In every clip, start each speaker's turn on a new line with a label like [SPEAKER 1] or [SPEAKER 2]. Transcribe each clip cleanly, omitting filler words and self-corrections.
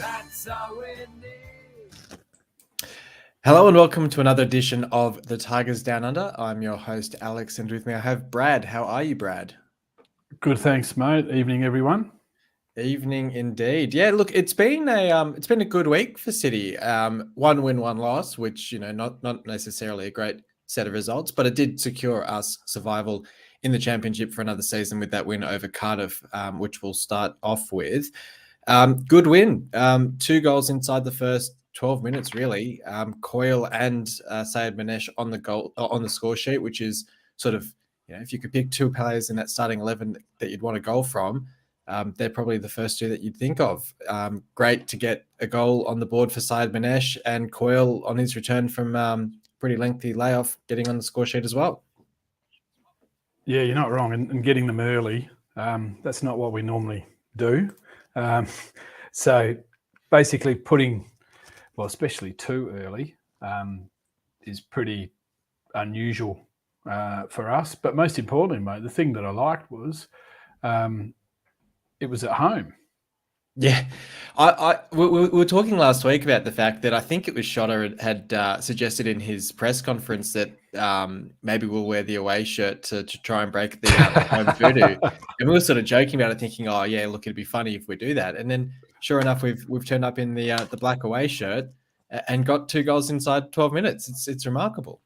[SPEAKER 1] That's all we need.
[SPEAKER 2] Hello and welcome to another edition of the Tigers Down Under. I'm your host, Alex, and with me I have Brad. How are you, Brad?
[SPEAKER 3] Good, thanks, mate. Evening, everyone.
[SPEAKER 2] Evening indeed. Yeah, look, it's been a good week for City. One win, one loss, which not necessarily a great set of results, but it did secure us survival in the championship for another season with that win over Cardiff, which we'll start off with. Good win. 2 goals inside the first 12 minutes, really. Coyle and Sayed Manesh on the score sheet, which is sort of, if you could pick 2 players in that starting 11 that you'd want a goal from, they're probably the first 2 that you'd think of. Great to get a goal on the board for Sayed Manesh, and Coyle on his return from pretty lengthy layoff, getting on the score sheet as well.
[SPEAKER 3] Yeah, you're not wrong. And getting them early, that's not what we normally do. So basically especially too early, is pretty unusual for us. But most importantly, mate, the thing that I liked was it was at home.
[SPEAKER 2] Yeah, we were talking last week about the fact that I think it was Shotter had suggested in his press conference that maybe we'll wear the away shirt to try and break the home voodoo. And we were sort of joking about it, thinking, oh yeah, look, it'd be funny if we do that. And then sure enough, we've turned up in the black away shirt and got 2 goals inside 12 minutes. It's remarkable.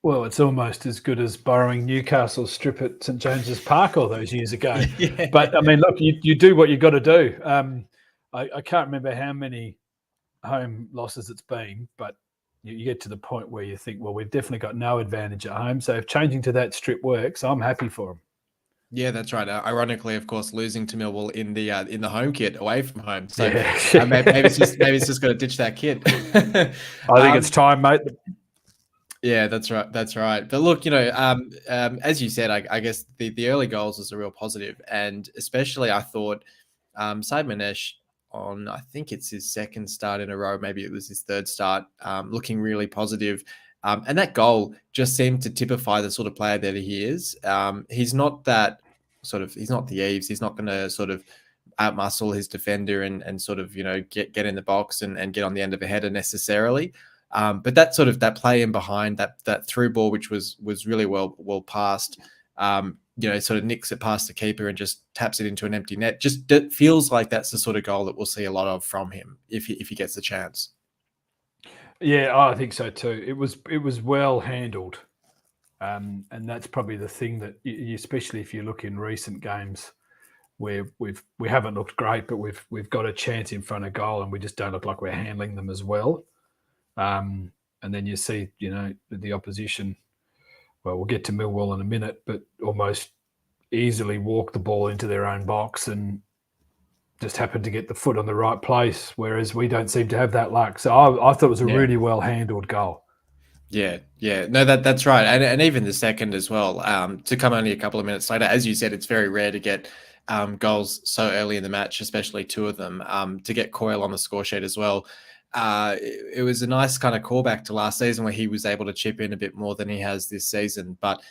[SPEAKER 3] Well, it's almost as good as borrowing Newcastle's strip at St James's Park all those years ago.
[SPEAKER 2] Yeah.
[SPEAKER 3] But, I mean, look, you do what you got to do. I can't remember how many home losses it's been, but you get to the point where you think, well, we've definitely got no advantage at home. So if changing to that strip works, I'm happy for them.
[SPEAKER 2] Yeah, that's right. Ironically, of course, losing to Milwall in the home kit away from home. So
[SPEAKER 3] yeah.
[SPEAKER 2] maybe it's just got to ditch that kit.
[SPEAKER 3] I think it's time, mate.
[SPEAKER 2] Yeah, that's right. That's right. But look, as you said, I guess the early goals was a real positive, and especially I thought Sayed Manesh on, I think it's his second start in a row, maybe it was his third start, looking really positive. And that goal just seemed to typify the sort of player that he is. He's not that he's not the Eves. He's not going to sort of outmuscle his defender and sort of, get in the box and get on the end of a header necessarily. But that play in behind, that through ball, which was really well passed, sort of nicks it past the keeper and just taps it into an empty net. Just it feels like that's the sort of goal that we'll see a lot of from him if he gets the chance.
[SPEAKER 3] Yeah, I think so too. It was well handled, and that's probably the thing that, especially if you look in recent games where we haven't looked great, but we've got a chance in front of goal and we just don't look like we're handling them as well. And then you see, the opposition. Well, we'll get to Milwall in a minute, but almost easily walk the ball into their own box and just happen to get the foot on the right place, whereas we don't seem to have that luck. So I thought it was a really well handled goal.
[SPEAKER 2] Yeah. No, that's right. And even the second as well, to come only a couple of minutes later. As you said, it's very rare to get goals so early in the match, especially 2 of them, to get Coyle on the score sheet as well. It was a nice kind of callback to last season where he was able to chip in a bit more than he has this season. But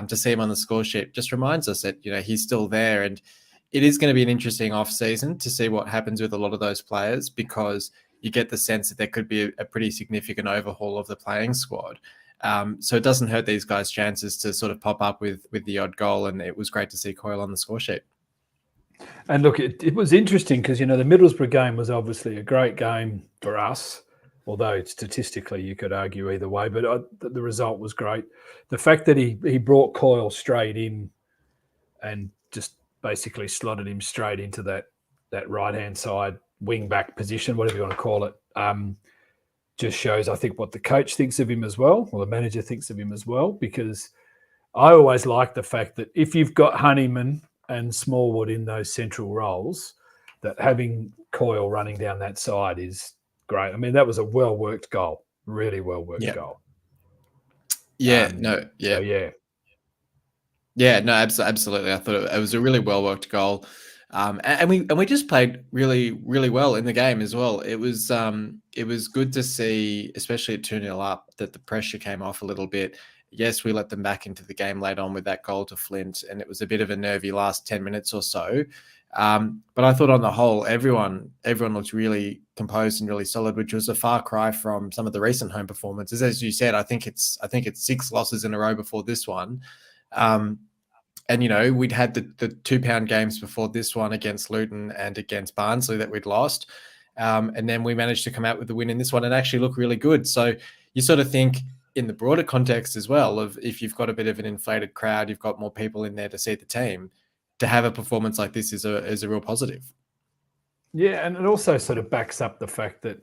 [SPEAKER 2] to see him on the score sheet just reminds us that, he's still there. And it is going to be an interesting off season to see what happens with a lot of those players, because you get the sense that there could be a pretty significant overhaul of the playing squad. So it doesn't hurt these guys' chances to sort of pop up with the odd goal. And it was great to see Coyle on the score sheet.
[SPEAKER 3] And look, it was interesting because, the Middlesbrough game was obviously a great game for us, although statistically you could argue either way, but the result was great. The fact that he brought Coyle straight in and just basically slotted him straight into that right-hand side wing-back position, whatever you want to call it, just shows, I think, what the coach thinks of him as well, or the manager thinks of him as well, because I always like the fact that if you've got Honeyman and Smallwood in those central roles, that having Coyle running down that side is great. I mean, that was a well-worked goal, really well-worked goal.
[SPEAKER 2] Yeah, absolutely. I thought it was a really well-worked goal. And we just played really, really well in the game as well. It was good to see, especially at 2-0 up, that the pressure came off a little bit. Yes, we let them back into the game late on with that goal to Flint, and it was a bit of a nervy last 10 minutes or so. But I thought on the whole, everyone looked really composed and really solid, which was a far cry from some of the recent home performances. As you said, I think it's 6 losses in a row before this one. And, we'd had the £2 games before this one against Luton and against Barnsley that we'd lost. And then we managed to come out with the win in this one and actually look really good. So you sort of think in the broader context as well of if you've got a bit of an inflated crowd, you've got more people in there to see the team, to have a performance like this is a real positive.
[SPEAKER 3] Yeah, and it also sort of backs up the fact that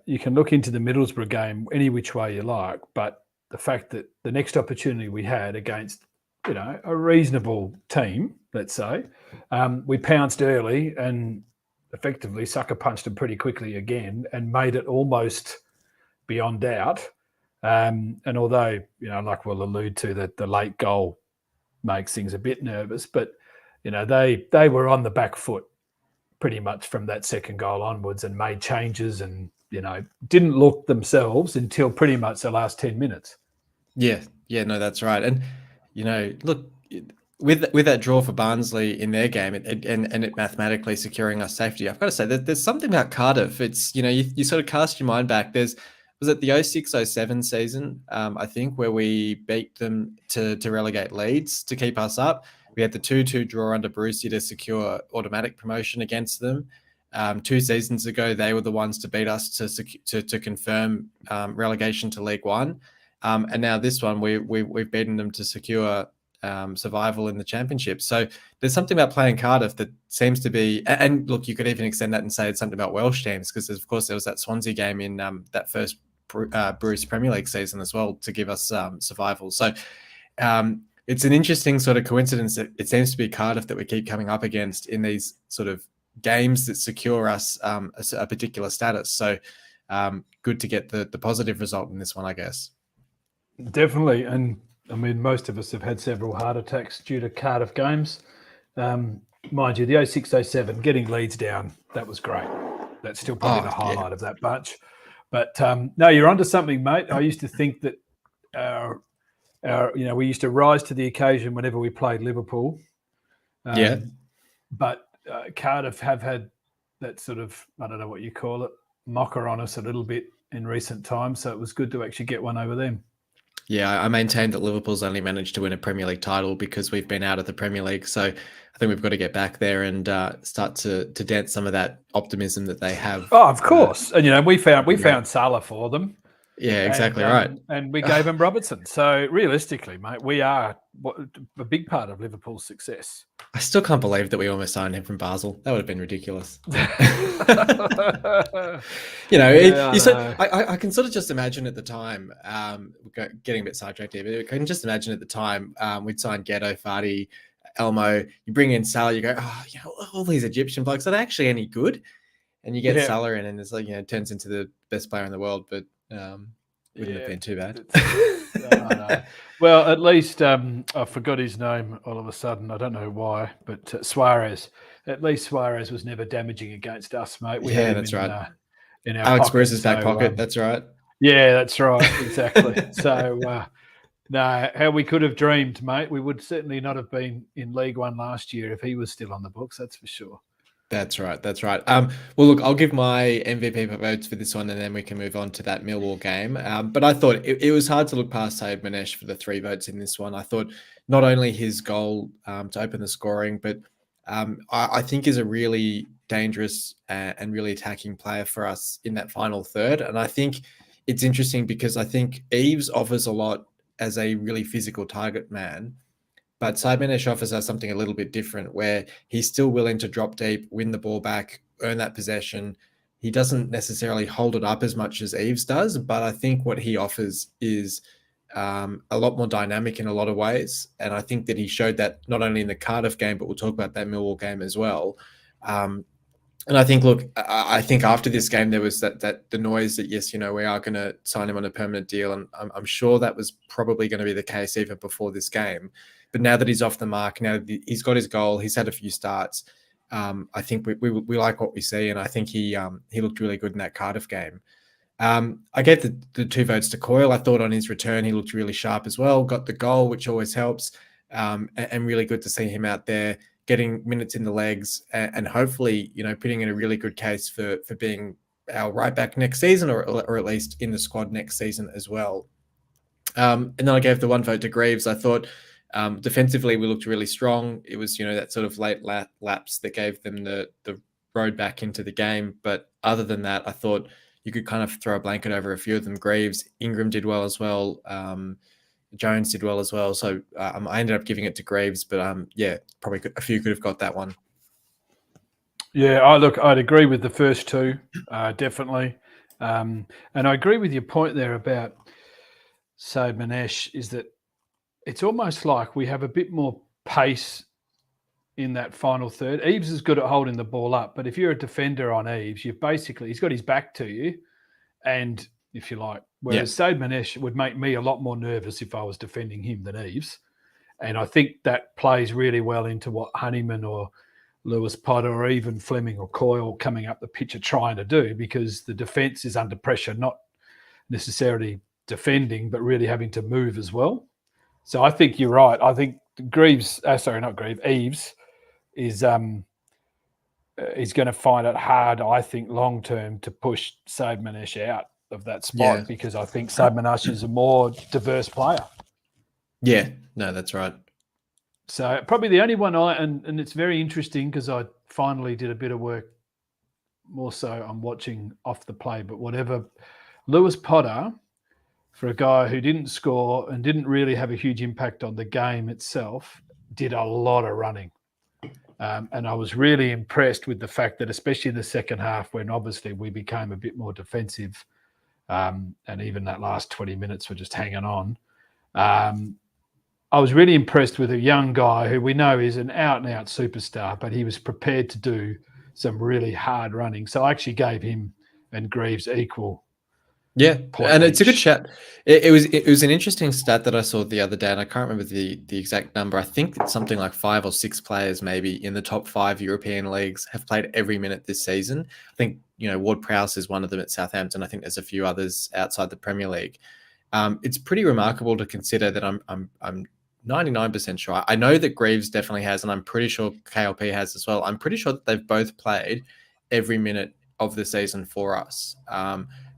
[SPEAKER 3] you can look into the Middlesbrough game any which way you like, but the fact that the next opportunity we had against a reasonable team, let's say, we pounced early and effectively sucker punched them pretty quickly again and made it almost beyond doubt. And although, like we'll allude to, that the late goal makes things a bit nervous, but, they were on the back foot pretty much from that second goal onwards and made changes and, didn't look themselves until pretty much the last 10 minutes.
[SPEAKER 2] Yeah, no, that's right. And, look, with that draw for Barnsley in their game and it mathematically securing us safety, I've got to say that there's something about Cardiff. It's, you sort of cast your mind back. Was it the 06-07 season, I think, where we beat them to relegate Leeds to keep us up? We had the 2-2 draw under Brucey to secure automatic promotion against them. 2 seasons ago, they were the ones to beat us to confirm relegation to League One. And now this one, we've beaten them to secure survival in the Championship. So there's something about playing Cardiff that seems to be, and look, you could even extend that and say it's something about Welsh teams, because of course there was that Swansea game in that first Bruce Premier League season as well to give us survival. So it's an interesting sort of coincidence that it seems to be Cardiff that we keep coming up against in these sort of games that secure us a particular status. So good to get the positive result in this one, I guess.
[SPEAKER 3] Definitely. And I mean, most of us have had several heart attacks due to Cardiff games. Mind you, the 06-07, getting Leeds down, that was great. That's still probably the highlight of that bunch. But no, you're onto something, mate. I used to think that we used to rise to the occasion whenever we played Liverpool. But Cardiff have had that sort of, I don't know what you call it, mocker on us a little bit in recent times. So it was good to actually get one over them.
[SPEAKER 2] Yeah, I maintain that Liverpool's only managed to win a Premier League title because we've been out of the Premier League. So I think we've got to get back there and start to dent some of that optimism that they have.
[SPEAKER 3] Oh, of course. And we found Salah for them.
[SPEAKER 2] Yeah, exactly right.
[SPEAKER 3] And we gave him Robertson. So realistically, mate, we are a big part of Liverpool's success.
[SPEAKER 2] I still can't believe that we almost signed him from Basel. That would have been ridiculous. I can sort of just imagine at the time, getting a bit sidetracked here, but I can just imagine at the time we'd signed Ghetto, Fadi, Elmo. You bring in Salah, you go, all these Egyptian blokes, are they actually any good? And you get Salah in, and it's like, turns into the best player in the world, but wouldn't have been too bad.
[SPEAKER 3] No. Well, at least I forgot his name all of a sudden. I don't know why, but Suarez. At least Suarez was never damaging against us, mate. We had him
[SPEAKER 2] that's right.
[SPEAKER 3] In our
[SPEAKER 2] Alex
[SPEAKER 3] pocket,
[SPEAKER 2] Bruce's back pocket. That's right.
[SPEAKER 3] Yeah, that's right. Exactly. So, no, how we could have dreamed, mate. We would certainly not have been in League One last year if he was still on the books. That's for sure.
[SPEAKER 2] That's right. Well, look, I'll give my MVP votes for this one, and then we can move on to that Millwall game. But I thought it was hard to look past Said Manesh for the 3 votes in this one. I thought not only his goal to open the scoring, but I think is a really dangerous and really attacking player for us in that final third. And I think it's interesting because I think Eves offers a lot as a really physical target man. But Said Manesh offers us something a little bit different, where he's still willing to drop deep, win the ball back, earn that possession. He doesn't necessarily hold it up as much as Eves does, but I think what he offers is a lot more dynamic in a lot of ways. And I think that he showed that not only in the Cardiff game, but we'll talk about that Milwall game as well. And I think, look, I think after this game, there was the noise that, yes, we are going to sign him on a permanent deal. And I'm sure that was probably going to be the case even before this game. But now that he's off the mark, now that he's got his goal, he's had a few starts. I think we like what we see, and I think he looked really good in that Cardiff game. I gave the 2 votes to Coyle. I thought on his return he looked really sharp as well. Got the goal, which always helps, and really good to see him out there getting minutes in the legs, and hopefully, putting in a really good case for being our right back next season, or at least in the squad next season as well. And then I gave the one vote to Greaves. I thought defensively we looked really strong. It was, that sort of late lapse that gave them the road back into the game. But other than that, I thought you could kind of throw a blanket over a few of them. Greaves, Ingram did well as well. Jones did well as well. So I ended up giving it to Greaves, but probably a few could have got that one.
[SPEAKER 3] Yeah, I'd agree with the first two, definitely. And I agree with your point there about Said Manesh, is that it's almost like we have a bit more pace in that final third. Eves is good at holding the ball up, but if you're a defender on Eves, he's got his back to you, and if you like, whereas Said Manesh would make me a lot more nervous if I was defending him than Eves. And I think that plays really well into what Honeyman or Lewis Potter or even Fleming or Coyle coming up the pitch are trying to do, because the defence is under pressure, not necessarily defending, but really having to move as well. So I think you're right. I think Eves is going to find it hard, I think, long term to push Said Manesh out of that spot, because I think Said Manesh is a more diverse player.
[SPEAKER 2] Yeah, no, that's right.
[SPEAKER 3] So probably the only one and it's very interesting because I finally did a bit of work more so on watching off the play, but whatever. Lewis Potter, for a guy who didn't score and didn't really have a huge impact on the game itself, did a lot of running. And I was really impressed with the fact that, especially in the second half, when obviously we became a bit more defensive, and even that last 20 minutes were just hanging on. I was really impressed with a young guy who we know is an out-and-out superstar, but he was prepared to do some really hard running. So I actually gave him and Greaves equal.
[SPEAKER 2] Yeah, and it's a good chat. It was an interesting stat that I saw the other day, and I can't remember the exact number. I think it's something like 5 or 6 players maybe in the top 5 European leagues have played every minute this season. I think, Ward-Prowse is one of them at Southampton. I think there's a few others outside the Premier League. It's pretty remarkable to consider that I'm 99% sure. I know that Greaves definitely has, and I'm pretty sure KLP has as well. I'm pretty sure that they've both played every minute of the season for us,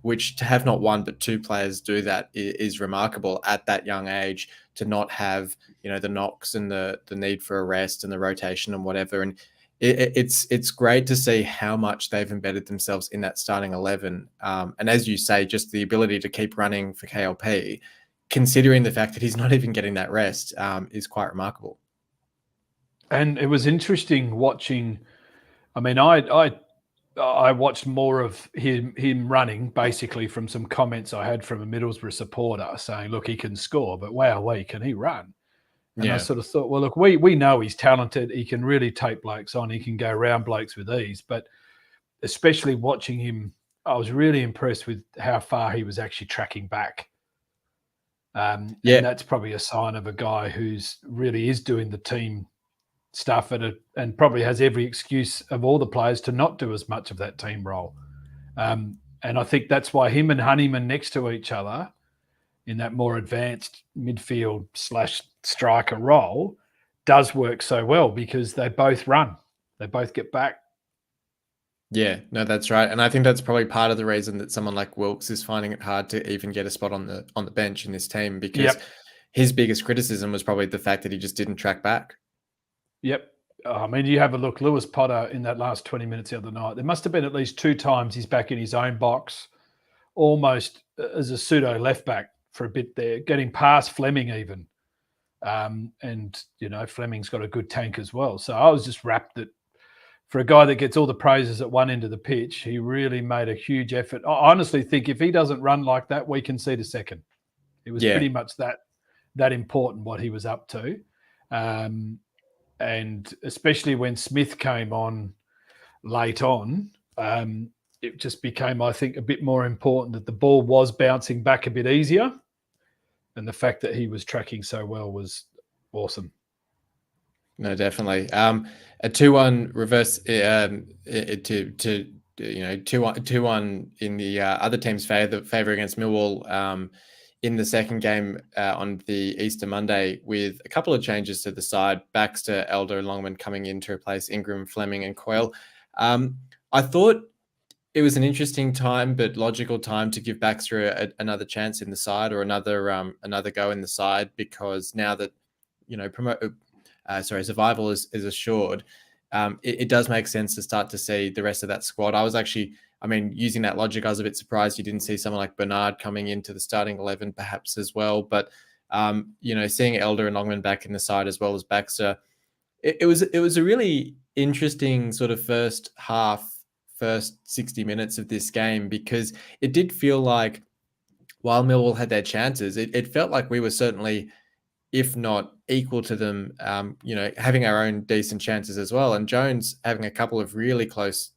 [SPEAKER 2] which to have not one but 2 players do that is remarkable at that young age, to not have, the knocks and the need for a rest and the rotation and whatever. And it's great to see how much they've embedded themselves in that starting 11. And as you say, just the ability to keep running for KLP, considering the fact that he's not even getting that rest, is quite remarkable.
[SPEAKER 3] And it was interesting watching. I mean, I watched more of him running, basically from some comments I had from a Middlesbrough supporter saying, look, he can score, but wow, can he run? And I sort of thought, well, look, we know he's talented. He can really take blokes on. He can go around blokes with ease. But especially watching him, I was really impressed with how far he was actually tracking back. And that's probably a sign of a guy who's really is doing the team stuff and probably has every excuse of all the players to not do as much of that team role. And I think that's why him and Honeyman next to each other in that more advanced midfield / striker role does work so well, because they both run. They both get back.
[SPEAKER 2] Yeah, no, that's right. And I think that's probably part of the reason that someone like Wilkes is finding it hard to even get a spot on the bench in this team, because his biggest criticism was probably the fact that he just didn't track back. Yep.
[SPEAKER 3] I mean, you have a look, Lewis Potter in that last 20 minutes the other night, there must have been at least 2 times he's back in his own box, almost as a pseudo left back for a bit there, getting past Fleming even. And, Fleming's got a good tank as well. So I was just rapt that for a guy that gets all the praises at one end of the pitch, he really made a huge effort. I honestly think if he doesn't run like that, we can see the second. It was pretty much that important what he was up to. And especially when Smith came on late on, it just became, I think, a bit more important that the ball was bouncing back a bit easier. And the fact that he was tracking so well was awesome.
[SPEAKER 2] No, definitely. A 2-1 reverse to 2-1 in the other team's favor against Milwall. in the second game on the Easter Monday with a couple of changes to the side, Baxter, Elder, and Longman coming in to replace Ingram, Fleming, and Coyle. I thought it was an interesting time, but logical time to give Baxter another chance in the side, or another go in the side, because now that survival is assured, it does make sense to start to see the rest of that squad. Using that logic, I was a bit surprised you didn't see someone like Bernard coming into the starting 11 perhaps as well. But, seeing Elder and Longman back in the side as well as Baxter, it was a really interesting sort of first 60 minutes of this game, because it did feel like while Millwall had their chances, it felt like we were certainly, if not equal to them, having our own decent chances as well. And Jones having a couple of really close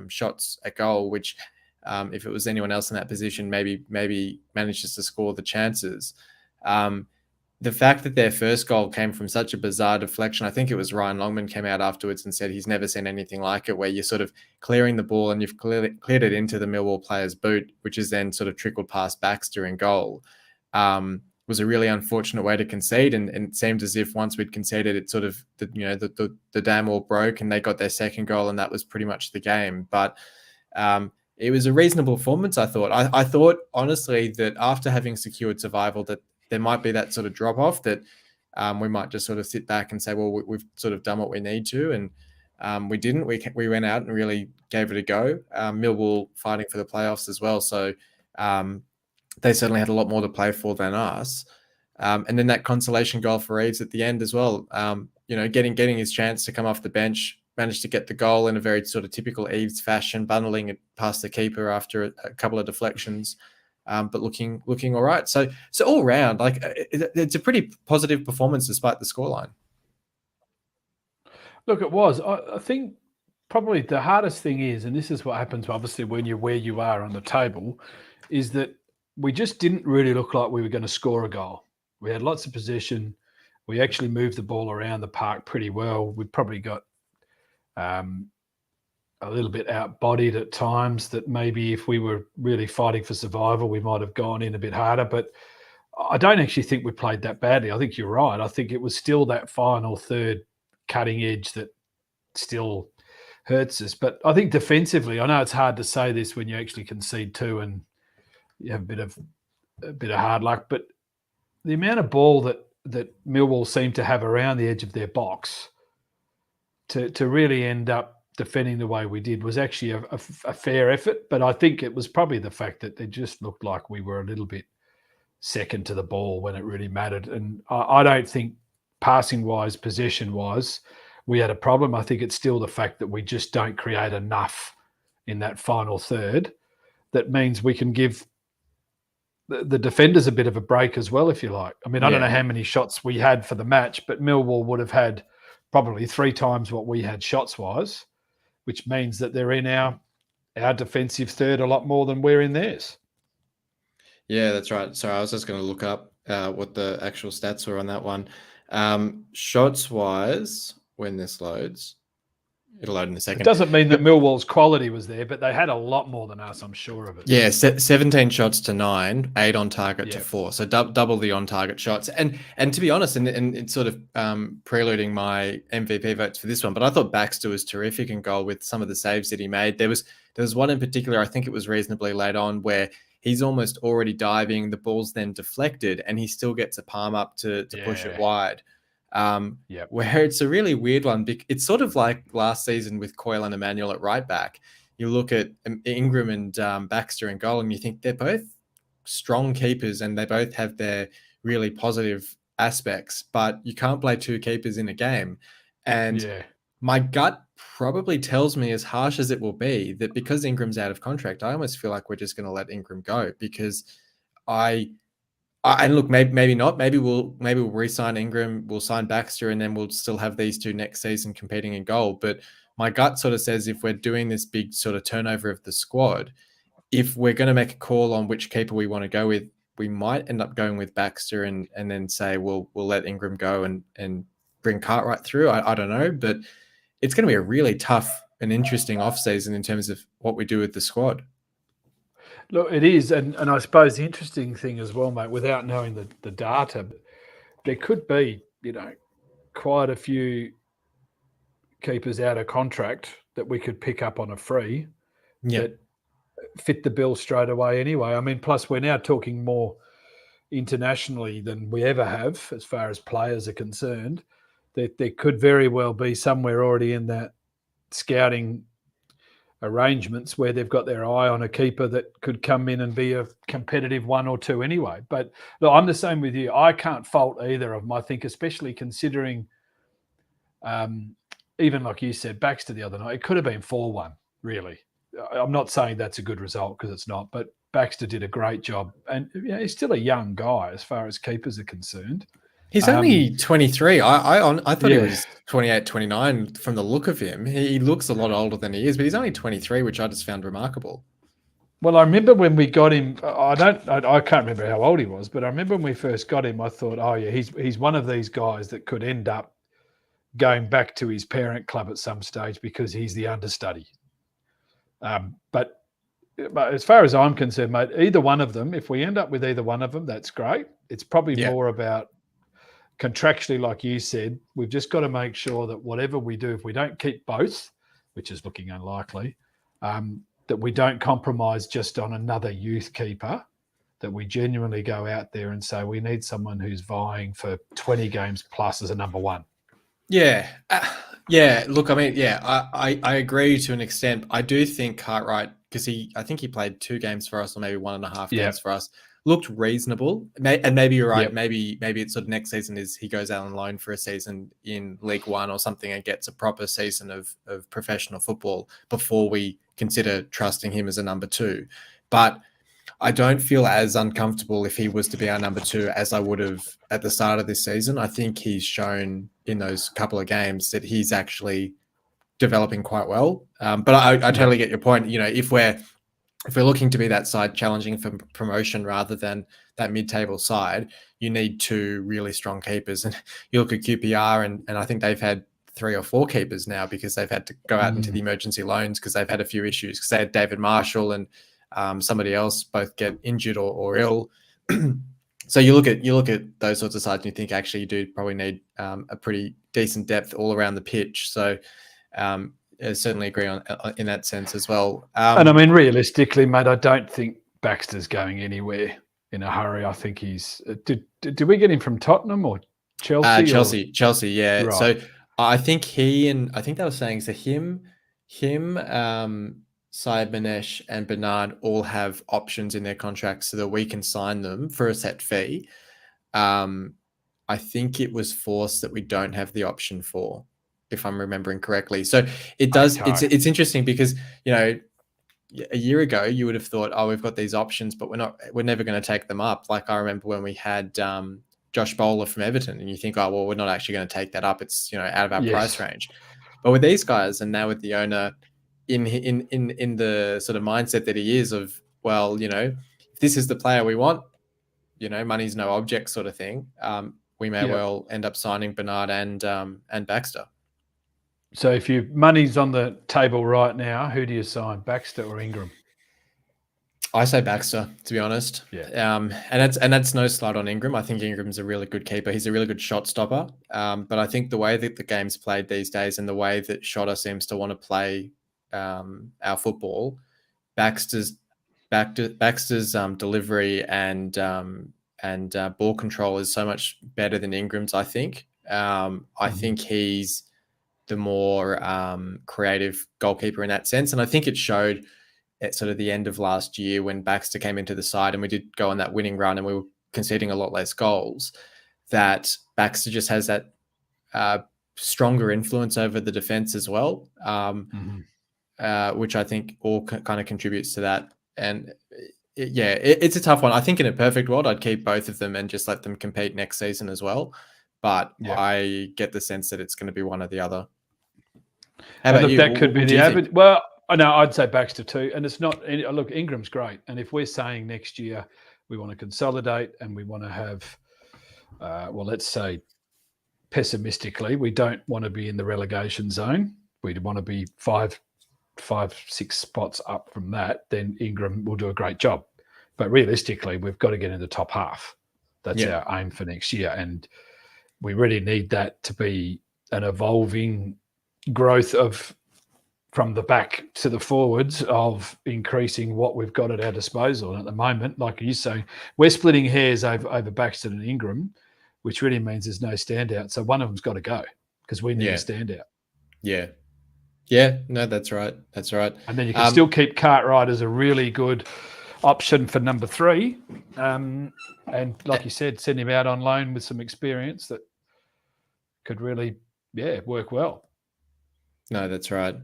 [SPEAKER 2] shots at goal, which if it was anyone else in that position, maybe manages to score the chances. The fact that their first goal came from such a bizarre deflection, I think it was Ryan Longman came out afterwards and said he's never seen anything like it, where you're sort of clearing the ball and you've cleared it into the Millwall player's boot, which is then sort of trickled past Baxter in goal. Was a really unfortunate way to concede, and it seemed as if once we'd conceded, it sort of the dam wall broke and they got their second goal, and that was pretty much the game. But it was a reasonable performance, I thought. I thought honestly that after having secured survival, that there might be that sort of drop off, that we might just sort of sit back and say, well, we've sort of done what we need to, and we didn't. We went out and really gave it a go. Millwall fighting for the playoffs as well, so they certainly had a lot more to play for than us. And then that consolation goal for Reeves at the end as well. Getting his chance to come off the bench, managed to get the goal in a very sort of typical Eves fashion, bundling it past the keeper after a couple of deflections. But looking all right. So all round, it's a pretty positive performance despite the scoreline.
[SPEAKER 3] Look, it was. I think probably the hardest thing is, and this is what happens obviously when you're where you are on the table, is that we just didn't really look like we were going to score a goal. We had lots of possession. We actually moved the ball around the park pretty well. We probably got a little bit outbodied at times, that maybe if we were really fighting for survival, we might have gone in a bit harder. But I don't actually think we played that badly. I think you're right. I think it was still that final third cutting edge that still hurts us. But I think defensively, I know it's hard to say this when you actually concede two and you have a bit of hard luck, but the amount of ball that Millwall seemed to have around the edge of their box to really end up defending the way we did was actually a fair effort. But I think it was probably the fact that they just looked like we were a little bit second to the ball when it really mattered. And I don't think passing-wise, possession-wise, we had a problem. I think it's still the fact that we just don't create enough in that final third. That means we can give the defenders a bit of a break as well, if you like. I mean, I don't know how many shots we had for the match, but Millwall would have had probably 3 times what we had shots-wise, which means that they're in our defensive third a lot more than we're in theirs.
[SPEAKER 2] Yeah, that's right. Sorry, I was just going to look up what the actual stats were on that one. Shots-wise, when this loads, it'll load in a second.
[SPEAKER 3] It doesn't mean that Millwall's quality was there, but they had a lot more than us, I'm sure of it.
[SPEAKER 2] Yeah, 17 shots to 9, 8 on target to 4. So double the on-target shots. And to be honest, and it's sort of preluding my MVP votes for this one, but I thought Baxter was terrific in goal with some of the saves that he made. There was one in particular, I think it was reasonably late on, where he's almost already diving, the ball's then deflected, and he still gets a palm up to push it wide. Where it's a really weird one. It's sort of like last season with Coyle and Emmanuel at right back. You look at Ingram and Baxter in goal, and you think they're both strong keepers and they both have their really positive aspects, but you can't play 2 keepers in a game. And my gut probably tells me, as harsh as it will be, that because Ingram's out of contract, I almost feel like we're just going to let Ingram go, because and look, maybe not. Maybe we'll re-sign Ingram, we'll sign Baxter, and then we'll still have these 2 next season competing in goal. But my gut sort of says, if we're doing this big sort of turnover of the squad, if we're going to make a call on which keeper we want to go with, we might end up going with Baxter and then say, we'll let Ingram go and bring Cartwright through. I don't know, but it's going to be a really tough and interesting off season in terms of what we do with the squad.
[SPEAKER 3] Look, it is, and I suppose the interesting thing as well, mate, without knowing the data, there could be, quite a few keepers out of contract that we could pick up on a free that fit the bill straight away anyway. I mean, plus we're now talking more internationally than we ever have as far as players are concerned. That there could very well be somewhere already in that scouting arrangements where they've got their eye on a keeper that could come in and be a competitive one or two anyway. But look, I'm the same with you. I can't fault either of them. I think, especially considering, even like you said, Baxter the other night, it could have been 4-1, really. I'm not saying that's a good result because it's not, but Baxter did a great job. And he's still a young guy as far as keepers are concerned.
[SPEAKER 2] He's only 23. I thought he was 28, 29 from the look of him. He looks a lot older than he is, but he's only 23, which I just found remarkable.
[SPEAKER 3] Well, I remember when we got him, I can't remember how old he was, but I remember when we first got him, I thought, oh yeah, he's one of these guys that could end up going back to his parent club at some stage because he's the understudy. But as far as I'm concerned, mate, either one of them, if we end up with either one of them, that's great. It's probably more about contractually, like you said, we've just got to make sure that whatever we do, if we don't keep both, which is looking unlikely, that we don't compromise just on another youth keeper, that we genuinely go out there and say we need someone who's vying for 20 games plus as a number one.
[SPEAKER 2] Yeah. Look, I mean, I agree to an extent. I do think Cartwright, because I think he played 2 games for us or maybe 1.5 games for us, looked reasonable. And maybe you're right. Maybe it's sort of next season is he goes out on loan for a season in League One or something and gets a proper season of professional football before we consider trusting him as a number 2. But I don't feel as uncomfortable if he was to be our number 2 as I would have at the start of this season. I think he's shown in those couple of games that he's actually developing quite well. But I totally get your point. If we're looking to be that side challenging for promotion rather than that mid-table side, you need 2 really strong keepers. And you look at QPR and I think they've had 3 or 4 keepers now because they've had to go out into the emergency loans because they've had a few issues because they had David Marshall and somebody else both get injured or ill. So you look at those sorts of sides and you think actually you do probably need a pretty decent depth all around the pitch. So I certainly agree in that sense as well.
[SPEAKER 3] And I mean, realistically, mate, I don't think Baxter's going anywhere in a hurry. I think he's. Did we get him from Tottenham or Chelsea?
[SPEAKER 2] Chelsea, yeah.
[SPEAKER 3] Right.
[SPEAKER 2] So I think they were saying so him, Syed Manesh and Bernard all have options in their contracts so that we can sign them for a set fee. I think it was Force that we don't have the option for, if I'm remembering correctly. So it does. Okay. It's interesting because a year ago you would have thought, oh, we've got these options, but we're never going to take them up. Like I remember when we had Josh Bowler from Everton, and you think, oh well, we're not actually going to take that up. It's out of our price range. But with these guys, and now with the owner in the sort of mindset that he is of, well, if this is the player we want, money's no object sort of thing. We may well end up signing Bernard and Baxter.
[SPEAKER 3] So if your money's on the table right now, who do you sign, Baxter or Ingram?
[SPEAKER 2] I say Baxter, to be honest.
[SPEAKER 3] Yeah.
[SPEAKER 2] And that's no slight on Ingram. I think Ingram's a really good keeper. He's a really good shot stopper. But I think the way that the game's played these days and the way that Shotta seems to want to play our football, Baxter's delivery and ball control is so much better than Ingram's. I think. I think he's the more creative goalkeeper in that sense, and I think it showed at sort of the end of last year when Baxter came into the side and we did go on that winning run and we were conceding a lot less goals. That Baxter just has that stronger influence over the defense as well. Which I think all kind of contributes to that. And it's a tough one. I think in a perfect world, I'd keep both of them and just let them compete next season as well. But I get the sense that it's going to be one or the other. How about you?
[SPEAKER 3] That could be the average. Well, no, I'd say Baxter too. And it's not, look, Ingram's great. And if we're saying next year we want to consolidate and we want to have, let's say pessimistically, we don't want to be in the relegation zone. We want to be 5 5-6 spots up from that, then Ingram will do a great job. But realistically, we've got to get in the top half. That's our aim for next year. And we really need that to be an evolving growth of from the back to the forwards of increasing what we've got at our disposal. And at the moment, like you're saying, we're splitting hairs over Baxter and Ingram, which really means there's no standout. So one of them's got to go because we need a standout.
[SPEAKER 2] Yeah. Yeah, no, that's right. That's right.
[SPEAKER 3] And then you can still keep Cartwright as a really good option for number 3. And like you said, send him out on loan with some experience that could really, work well.
[SPEAKER 2] No, that's right.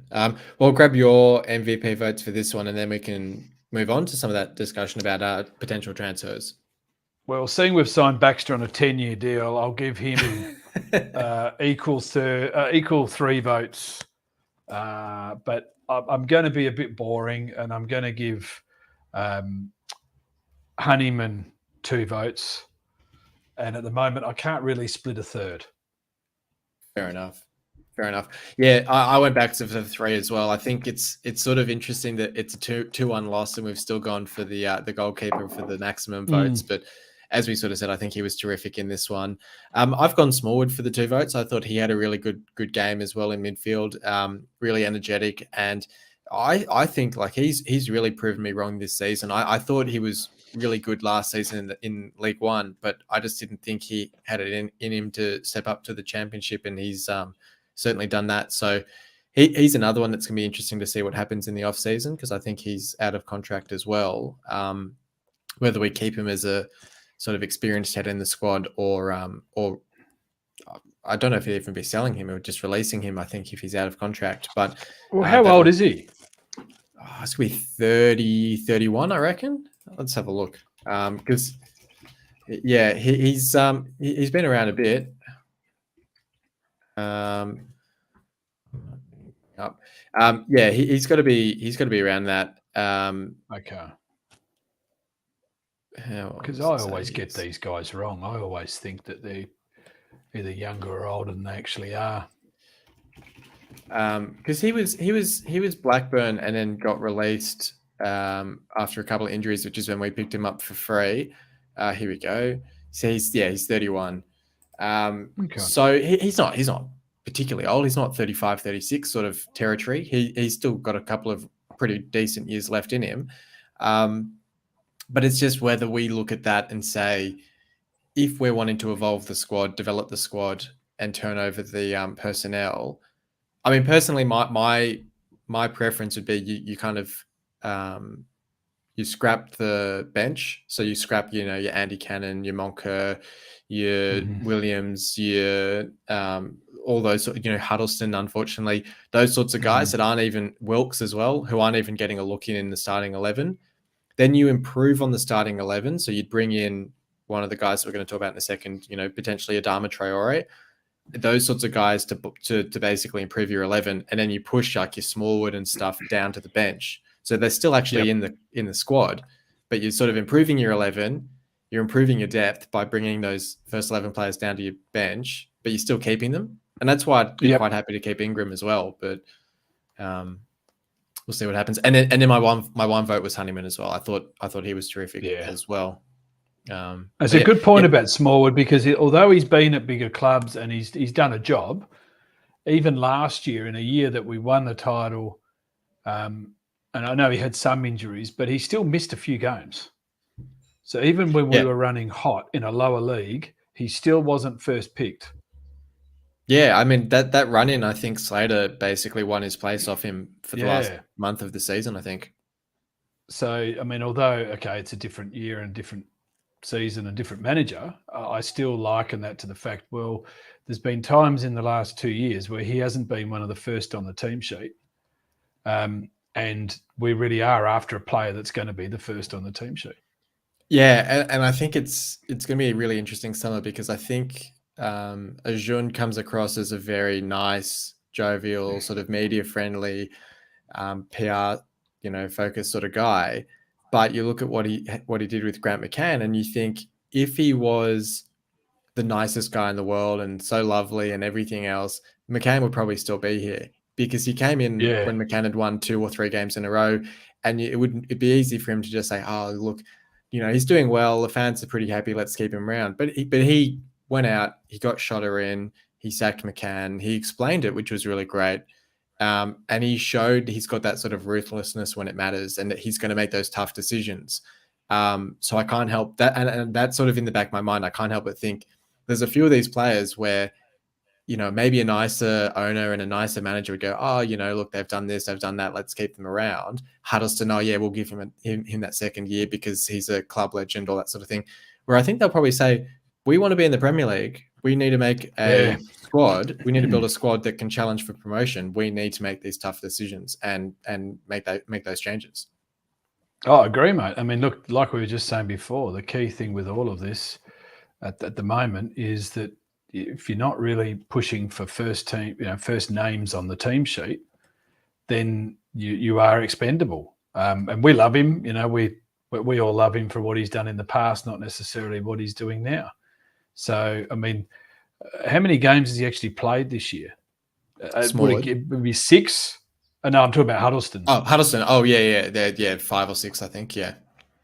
[SPEAKER 2] Well, grab your MVP votes for this one, and then we can move on to some of that discussion about potential transfers.
[SPEAKER 3] Well, seeing we've signed Baxter on a 10-year deal, I'll give him equal 3 votes. But I'm going to be a bit boring, and I'm going to give Honeyman 2 votes. And at the moment, I can't really split a third.
[SPEAKER 2] Fair enough. Yeah, I went back to the 3 as well. I think it's sort of interesting that it's a 2-1 loss, and we've still gone for the goalkeeper for the maximum votes. But as we sort of said, I think he was terrific in this one. I've gone Smallwood for the 2 votes. I thought he had a really good game as well in midfield, really energetic. And I think like he's really proven me wrong this season. I thought he was really good last season in League One, but I just didn't think he had it in him to step up to the Championship, and he's certainly done that. So he's another one that's going to be interesting to see what happens in the off season, because I think he's out of contract as well. Whether we keep him as a sort of experienced head in the squad, or I don't know if he'd even be selling him or just releasing him, I think, if he's out of contract. But
[SPEAKER 3] how old is he?
[SPEAKER 2] It's going to be 30, 31, I reckon. Let's have a look. Because he's been around a bit. He's got to be around that.
[SPEAKER 3] Okay. Because I always get these guys wrong. I always think that they're either younger or older than they actually are.
[SPEAKER 2] Because he was Blackburn and then got released after a couple of injuries, which is when we picked him up for free. Here we go. So he's 31. So he's not particularly old. He's not 35, 36 sort of territory. He's still got a couple of pretty decent years left in him. But it's just whether we look at that and say, if we're wanting to evolve the squad, develop the squad, and turn over the personnel. I mean, personally, my preference would be you kind of you scrap the bench. So you scrap, your Andy Cannon, your Moncur, your Williams, your all those, Huddleston, unfortunately, those sorts of guys that aren't even Wilkes as well, who aren't even getting a look in the starting 11. Then you improve on the starting 11. So you'd bring in one of the guys that we're going to talk about in a second, potentially Adama Traore, those sorts of guys to basically improve your 11. And then you push like your Smallwood and stuff down to the bench. So they're still actually in the squad, but you're sort of improving your 11. You're improving your depth by bringing those first 11 players down to your bench, but you're still keeping them. And that's why I'd be quite happy to keep Ingram as well. But we'll see what happens. And then my one vote was Honeyman as well. I thought he was terrific as well.
[SPEAKER 3] That's a good point about Smallwood, because although he's been at bigger clubs and he's done a job, even last year, in a year that we won the title, and I know he had some injuries, but he still missed a few games. So even when we were running hot in a lower league, he still wasn't first picked. Yeah,
[SPEAKER 2] I mean, that run-in, I think Slater basically won his place off him for the last month of the season, I think.
[SPEAKER 3] So, I mean, although, it's a different year and different season and different manager, I still liken that to the fact, well, there's been times in the last 2 years where he hasn't been one of the first on the team sheet. And we really are after a player that's going to be the first on the team sheet.
[SPEAKER 2] Yeah, and I think it's going to be a really interesting summer, because I think Ajun comes across as a very nice, jovial, sort of media-friendly, PR, focused sort of guy. But you look at what he did with Grant McCann, and you think, if he was the nicest guy in the world and so lovely and everything else, McCann would probably still be here. because he came in
[SPEAKER 3] Yeah.
[SPEAKER 2] when McCann had won 2 or 3 games in a row, and it'd be easy for him to just say, "Oh, look, he's doing well. The fans are pretty happy. Let's keep him around." But he went out. He got Shotter in. He sacked McCann. He explained it, which was really great. And he showed he's got that sort of ruthlessness when it matters, and that he's going to make those tough decisions. So I can't help that, and that's sort of in the back of my mind. I can't help but think there's a few of these players where, maybe a nicer owner and a nicer manager would go, "Oh, look, they've done this, they've done that. Let's keep them around." Huddleston, "Oh yeah, we'll give him that second year because he's a club legend," all that sort of thing. Where I think they'll probably say, "We want to be in the Premier League. We need to make a squad. We need to build a squad that can challenge for promotion. We need to make these tough decisions and make those changes."
[SPEAKER 3] Oh, I agree, mate. I mean, look, like we were just saying before, the key thing with all of this at the moment is that if you're not really pushing for first names on the team sheet, then you are expendable. And we love him. We all love him for what he's done in the past, not necessarily what he's doing now. So, I mean, how many games has he actually played this year? Would it be 6? No, I'm talking about Huddleston.
[SPEAKER 2] Oh, Huddleston. Oh, yeah. 5 or 6, I think. Yeah.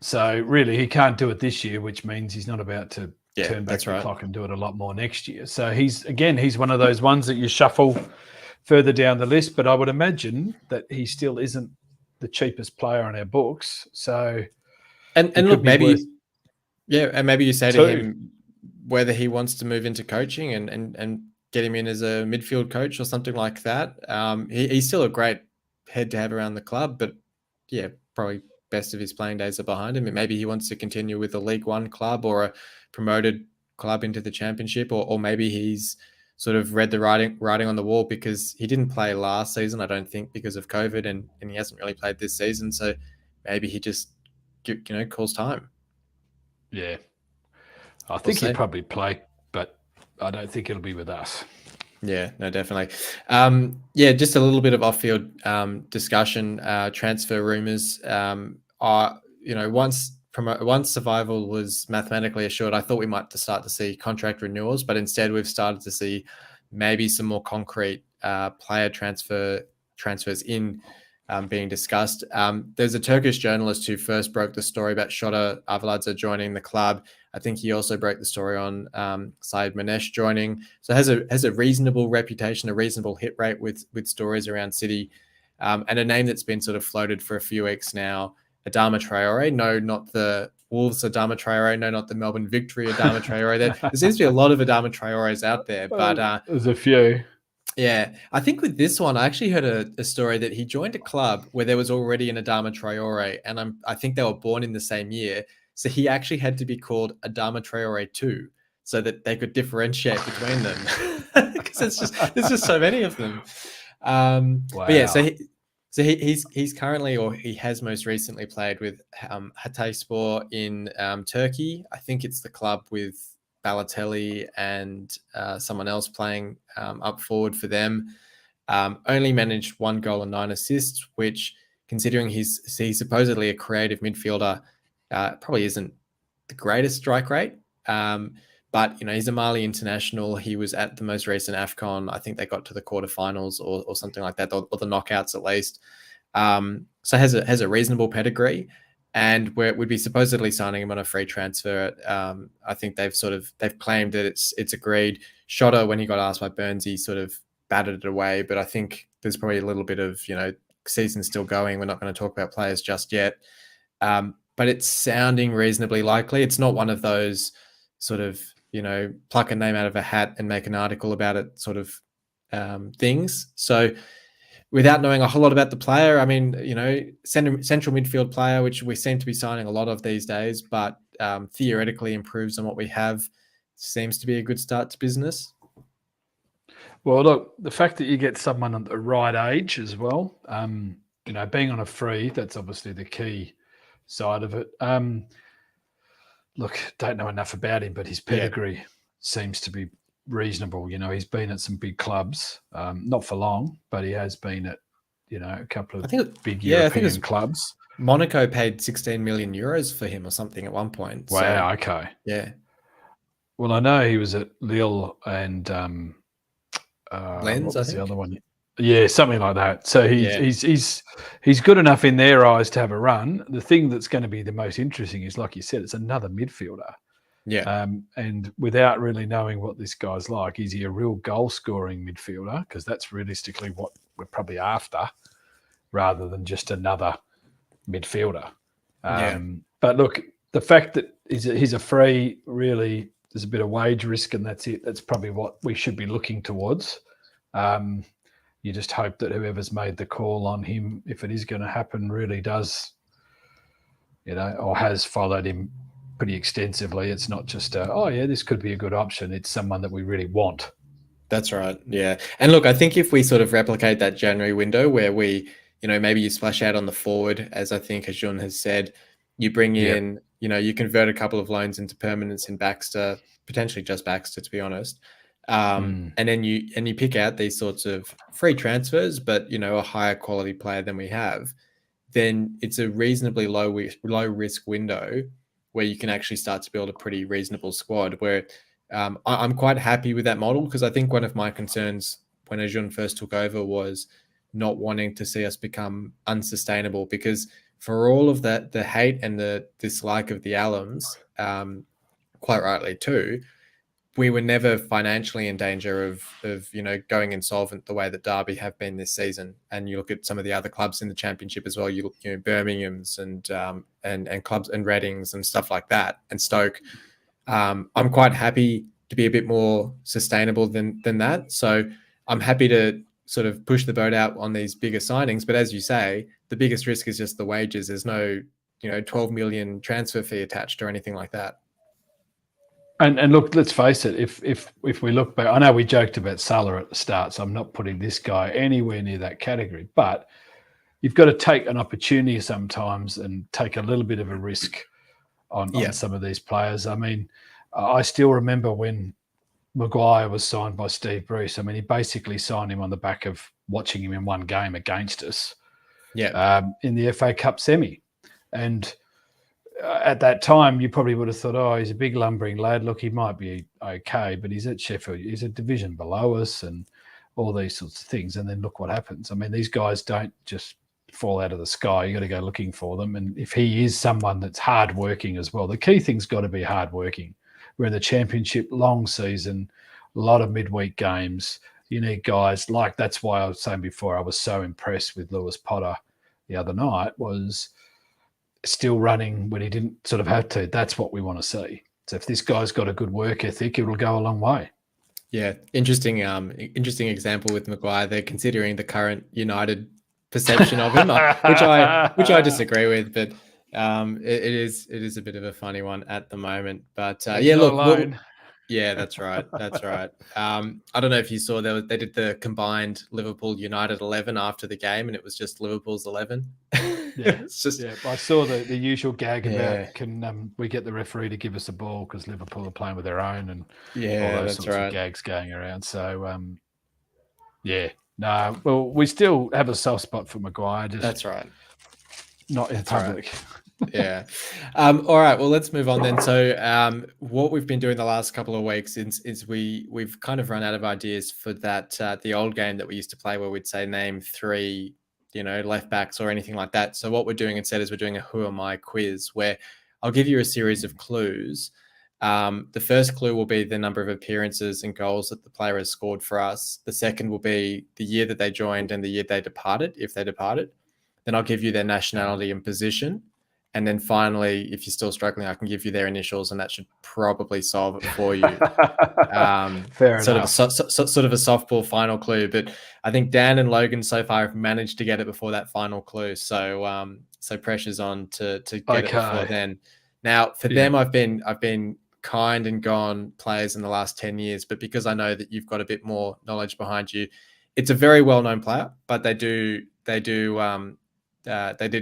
[SPEAKER 3] So really, he can't do it this year, which means he's not about to turn back the
[SPEAKER 2] right.
[SPEAKER 3] clock and do it a lot more next year. So he's one of those ones that you shuffle further down the list. But I would imagine that he still isn't the cheapest player on our books. So,
[SPEAKER 2] and look, maybe and maybe you say to him whether he wants to move into coaching and get him in as a midfield coach or something like that. He's still a great head to have around the club, but yeah, probably best of his playing days are behind him. And maybe he wants to continue with a League One club or a promoted club into the Championship, or maybe he's sort of read the writing on the wall, because he didn't play last season, I don't think, because of COVID, and he hasn't really played this season. So maybe he just calls time.
[SPEAKER 3] Yeah, I think he'll probably play, but I don't think it'll be with us.
[SPEAKER 2] Yeah, no, definitely. Just a little bit of off-field discussion. Transfer rumors. Once survival was mathematically assured, I thought we might start to see contract renewals, but instead we've started to see maybe some more concrete player transfers in being discussed. There's a Turkish journalist who first broke the story about Shota Arveladze joining the club. I think he also broke the story on Said Manesh joining. So has a reasonable reputation, a reasonable hit rate with stories around City, and a name that's been sort of floated for a few weeks now. Adama Traore. No, not the Wolves Adama Traore. No, not the Melbourne Victory Adama Traore. There seems to be a lot of Adama Traores out there, but
[SPEAKER 3] there's a few.
[SPEAKER 2] Yeah, I think with this one, I actually heard a story that he joined a club where there was already an Adama Traore, and I think they were born in the same year. So he actually had to be called Adama Traore 2 so that they could differentiate between them, because there's just so many of them. Wow. But yeah, so he's currently, or he has most recently played with Hatayspor in Turkey. I think it's the club with Balotelli and someone else playing up forward for them. Only managed 1 goal and 9 assists, which, considering he's supposedly a creative midfielder, probably isn't the greatest strike rate. But he's a Mali international. He was at the most recent AFCON. I think they got to the quarterfinals or something like that, or the knockouts at least. So has a reasonable pedigree, and we'd be supposedly signing him on a free transfer. I think they've claimed that it's agreed. Shota, when he got asked by Burns, he sort of batted it away. But I think there's probably a little bit of season still going. We're not going to talk about players just yet. But it's sounding reasonably likely. It's not one of those sort of pluck a name out of a hat and make an article about it sort of things. So without knowing a whole lot about the player, I mean, central midfield player, which we seem to be signing a lot of these days, but theoretically improves on what we have, seems to be a good start to business.
[SPEAKER 3] Well, look, the fact that you get someone at the right age as well, being on a free, that's obviously the key side of it. Look, don't know enough about him, but his pedigree seems to be reasonable. He's been at some big clubs, not for long, but he has been at, a couple of big European clubs.
[SPEAKER 2] Monaco paid 16 million euros for him or something at one point.
[SPEAKER 3] Wow, okay.
[SPEAKER 2] Yeah.
[SPEAKER 3] Well, I know he was at Lille and
[SPEAKER 2] Lens,
[SPEAKER 3] what was the other one? Yeah, something like that. So
[SPEAKER 2] Yeah.
[SPEAKER 3] he's good enough in their eyes to have a run. The thing that's going to be the most interesting is, like you said, it's another midfielder.
[SPEAKER 2] Yeah.
[SPEAKER 3] And without really knowing what this guy's like, is he a real goal-scoring midfielder? Because that's realistically what we're probably after, rather than just another midfielder.
[SPEAKER 2] Yeah.
[SPEAKER 3] But look, the fact that he's a free, really, there's a bit of wage risk, and that's it. That's probably what we should be looking towards. You just hope that whoever's made the call on him, if it is going to happen, really does, or has followed him pretty extensively. It's not just, this could be a good option. It's someone that we really want.
[SPEAKER 2] That's right. Yeah. And look, I think if we sort of replicate that January window where we, maybe you splash out on the forward, as I think Ajun has said, you bring in, you convert a couple of loans into permanents in Baxter, potentially just Baxter, to be honest. And then you pick out these sorts of free transfers, but a higher quality player than we have, then it's a reasonably low risk window where you can actually start to build a pretty reasonable squad. Where I'm quite happy with that model, because I think one of my concerns when Ajun first took over was not wanting to see us become unsustainable, because for all of that, the hate and the dislike of the alums, quite rightly too, we were never financially in danger of going insolvent the way that Derby have been this season. And you look at some of the other clubs in the championship as well. You look, Birmingham's and clubs and Readings and stuff like that, and Stoke. I'm quite happy to be a bit more sustainable than that. So I'm happy to sort of push the boat out on these bigger signings. But as you say, the biggest risk is just the wages. There's no 12 million transfer fee attached or anything like that.
[SPEAKER 3] And look, let's face it. If we look back, I know we joked about Salah at the start, so I'm not putting this guy anywhere near that category. But you've got to take an opportunity sometimes and take a little bit of a risk on some of these players. I mean, I still remember when Maguire was signed by Steve Bruce. I mean, he basically signed him on the back of watching him in one game against us. In the FA Cup semi, and at that time, you probably would have thought, he's a big lumbering lad. Look, he might be okay, but he's at Sheffield. He's a division below us and all these sorts of things. And then look what happens. I mean, these guys don't just fall out of the sky. You got to go looking for them. And if he is someone that's hardworking as well, the key thing's got to be hardworking. We're in the championship, long season, a lot of midweek games. You need guys like, that's why I was saying before, I was so impressed with Lewis Potter the other night, was still running when he didn't sort of have to. That's what we want to see. So if this guy's got a good work ethic, it'll go a long way.
[SPEAKER 2] Yeah, interesting example with Maguire. They're considering the current United perception of him, which I disagree with, but it is a bit of a funny one at the moment. But yeah, that's right. That's right. I don't know if you saw they did the combined Liverpool United 11 after the game, and it was just Liverpool's 11.
[SPEAKER 3] It's just, I saw the usual gag about can we get the referee to give us a ball because Liverpool are playing with their own, and all those sorts of gags going around. So well, we still have a soft spot for Maguire.
[SPEAKER 2] That's right.
[SPEAKER 3] Not in public.
[SPEAKER 2] Yeah. All right. Well, let's move on then. So what we've been doing the last couple of weeks is we've kind of run out of ideas for that the old game that we used to play where we'd say name 3 left backs or anything like that. So what we're doing instead is we're doing a Who Am I quiz, where I'll give you a series of clues. The first clue will be the number of appearances and goals that the player has scored for us. The second will be the year that they joined and the year they departed, if they departed. Then I'll give you their nationality and position. And then finally, if you're still struggling, I can give you their initials, and that should probably solve it for you.
[SPEAKER 3] Fair enough.
[SPEAKER 2] Sort of a softball final clue, but I think Dan and Logan so far have managed to get it before that final clue. So pressure's on to get it before then. Now for them, I've been kind and gone players in the last 10 years, but because I know that you've got a bit more knowledge behind you, it's a very well-known player, but they did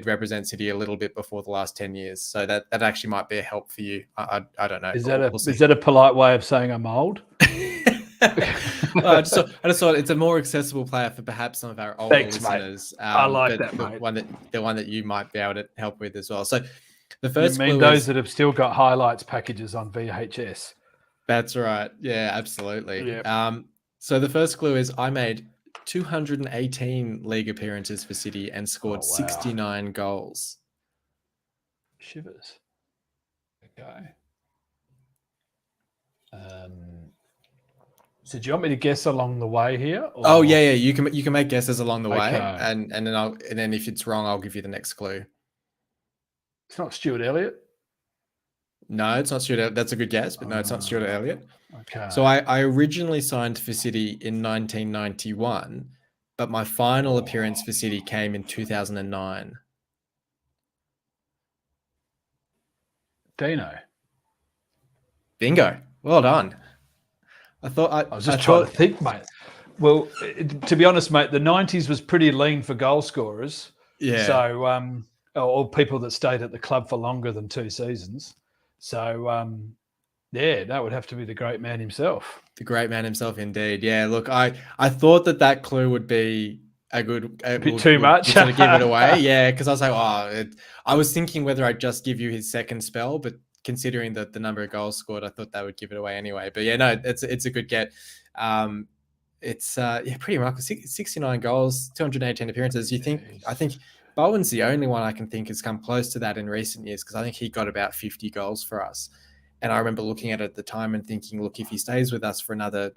[SPEAKER 2] represent City a little bit before the last 10 years. So that actually might be a help for you. I don't know.
[SPEAKER 3] Is that a polite way of saying I'm old?
[SPEAKER 2] I just thought it's a more accessible player for perhaps some of our older listeners.
[SPEAKER 3] I like that, mate.
[SPEAKER 2] The one that you might be able to help with as well. So the first
[SPEAKER 3] clue those that have still got highlights packages on VHS.
[SPEAKER 2] That's right. Yeah, absolutely.
[SPEAKER 3] Yep.
[SPEAKER 2] So the first clue is I made 218 league appearances for City and scored 69 goals.
[SPEAKER 3] Shivers. Okay. So do you want me to guess along the way here? Or?
[SPEAKER 2] Oh yeah. You can make guesses along the way,
[SPEAKER 3] Okay.
[SPEAKER 2] and then if it's wrong, I'll give you the next clue.
[SPEAKER 3] It's not Stuart Elliott.
[SPEAKER 2] No, it's not Stuart Elliott. That's a good guess, but no, it's not Stuart Elliott.
[SPEAKER 3] Okay.
[SPEAKER 2] So I originally signed for City in 1991, but my final appearance for City came in 2009.
[SPEAKER 3] Dino.
[SPEAKER 2] Bingo. Well done. I
[SPEAKER 3] was just trying to think, mate. Well, to be honest, mate, the 90s was pretty lean for goal scorers.
[SPEAKER 2] Yeah.
[SPEAKER 3] So, or people that stayed at the club for longer than 2 seasons. So, yeah, that would have to be the great man himself.
[SPEAKER 2] The great man himself, indeed. Yeah, look, I thought that clue would be a bit
[SPEAKER 3] too much.
[SPEAKER 2] Sort of give it away. Yeah, because I was like, I was thinking whether I'd just give you his second spell, but considering the number of goals scored, I thought that would give it away anyway. But yeah, no, it's a good get. It's pretty remarkable. 69 goals, 218 appearances. I think Bowen's the only one I can think has come close to that in recent years, because I think he got about 50 goals for us. And I remember looking at it at the time and thinking, look, if he stays with us for another,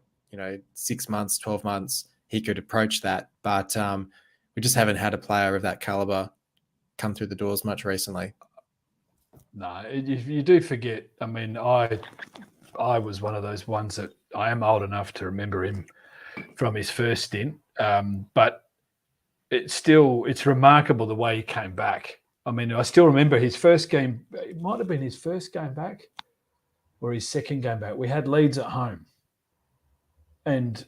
[SPEAKER 2] 6 months, 12 months, he could approach that. But we just haven't had a player of that caliber come through the doors much recently.
[SPEAKER 3] No, you do forget. I mean, I was one of those ones that I am old enough to remember him from his first stint. But it's remarkable the way he came back. I mean, I still remember his first game. It might have been his first game back or his second game back. We had Leeds at home. And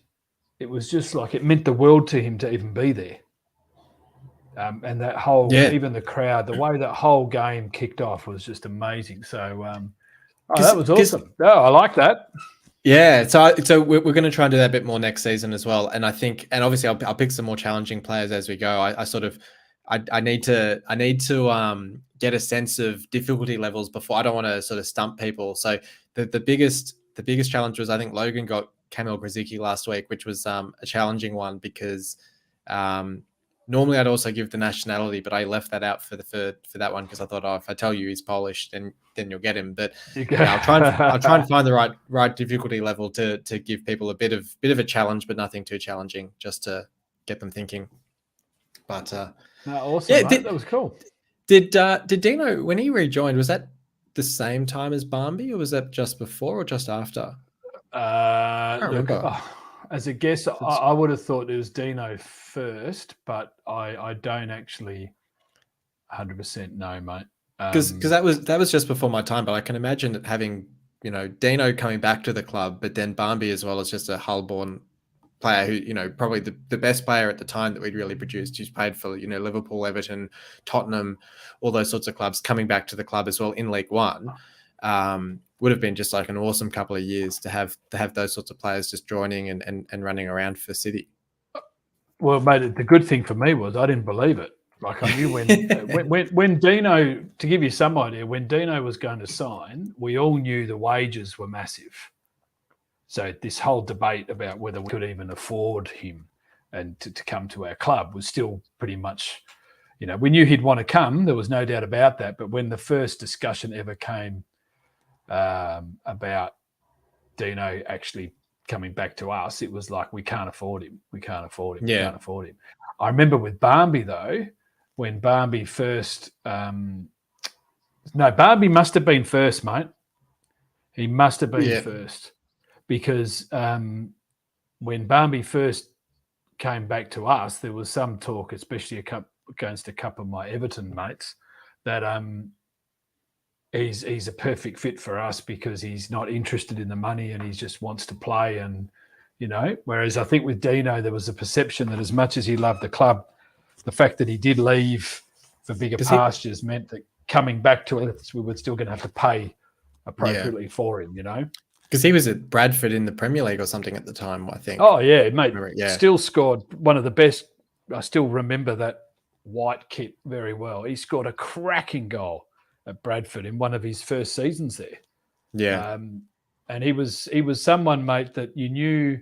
[SPEAKER 3] it was just like, it meant the world to him to even be there. And that whole, even the crowd, the way that whole game kicked off was just amazing. So that was awesome. I like that.
[SPEAKER 2] Yeah, so we're going to try and do that a bit more next season as well. And I think, and obviously I'll pick some more challenging players as we go. I need to get a sense of difficulty levels before. I don't want to sort of stump people. So the biggest challenge was, I think Logan got Kamil Grzycki last week, which was a challenging one because normally I'd also give the nationality, but I left that out for that one because I thought, if I tell you he's Polish, then you'll get him. But I'll try and find the right difficulty level to give people a bit of a challenge, but nothing too challenging, just to get them thinking. But
[SPEAKER 3] awesome. Yeah, that was cool.
[SPEAKER 2] Did Dino, when he rejoined, was that the same time as Barnby, or was that just before or just after?
[SPEAKER 3] I don't remember. As a guess, I would have thought it was Dino first, but I don't actually 100% know, mate.
[SPEAKER 2] Because that was just before my time, but I can imagine it having, Dino coming back to the club, but then Barnby as well as just a Hull-born player who, probably the best player at the time that we'd really produced, who's played for, Liverpool, Everton, Tottenham, all those sorts of clubs, coming back to the club as well in League One. Would have been just like an awesome couple of years to have those sorts of players just joining and running around for City.
[SPEAKER 3] Well, mate, the good thing for me was I didn't believe it. Like, I knew when Dino, to give you some idea, when Dino was going to sign, we all knew the wages were massive. So this whole debate about whether we could even afford him and to come to our club was still pretty much, we knew he'd want to come. There was no doubt about that. But when the first discussion ever came about Dino actually coming back to us, it was like, we can't afford him. We can't afford him.
[SPEAKER 2] Yeah.
[SPEAKER 3] We can't afford him. I remember with Barnby, though, when Barnby first... Barnby must have been first, mate. He must have been first. Because when Barnby first came back to us, there was some talk, especially against a couple of my Everton mates, that he's a perfect fit for us because he's not interested in the money and he just wants to play. And, whereas I think with Dino, there was a perception that as much as he loved the club, the fact that he did leave for bigger pastures meant that coming back to us, we were still going to have to pay appropriately for him,
[SPEAKER 2] Because he was at Bradford in the Premier League or something at the time, I think.
[SPEAKER 3] Oh, yeah, mate. Still scored one of the best. I still remember that white kit very well. He scored a cracking goal at Bradford in one of his first seasons there.
[SPEAKER 2] Yeah.
[SPEAKER 3] And he was someone, mate, that you knew